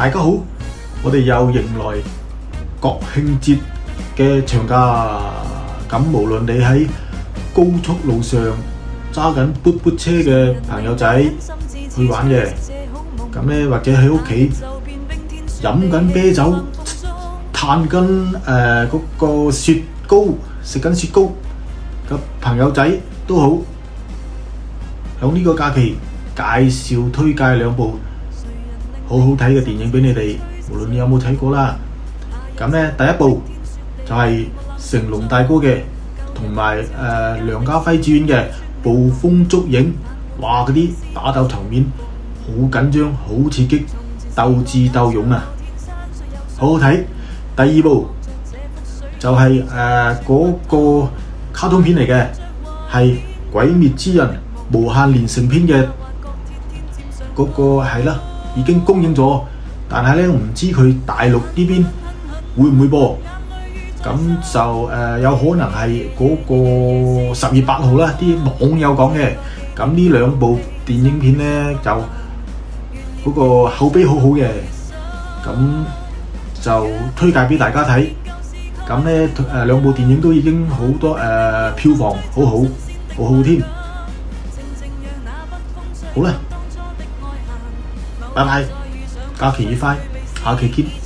大家好，我哋又迎來國慶節嘅長假，咁無論你喺高速路上揸緊嘟嘟車嘅朋友仔去玩嘅，咁呢或者喺屋企飲緊啤酒、嘆緊嗰個雪糕、食緊雪糕嘅朋友仔都好，喺呢個假期介紹推介兩部好好睇嘅電影俾你哋，無論你有冇睇過啦。咁呢第一部就係成龍大哥嘅，同埋梁家輝主演嘅《捕風捉影》，哇！嗰啲打鬥場面好緊張、好刺激，鬥智鬥勇啊，好好睇。第二部就係嗰個卡通片嚟嘅，係《鬼滅之刃》無限連成篇嘅嗰個係啦，已經公映咗，但係咧唔知佢大陸呢邊會唔會播，咁就有可能係嗰個10月8號啦，啲網友講嘅。咁呢兩部電影片咧就嗰個口碑好好嘅，咁就推介俾大家睇。咁咧兩部電影都已經好多票房好好添。好啦，拜拜，假期愉快，下期見。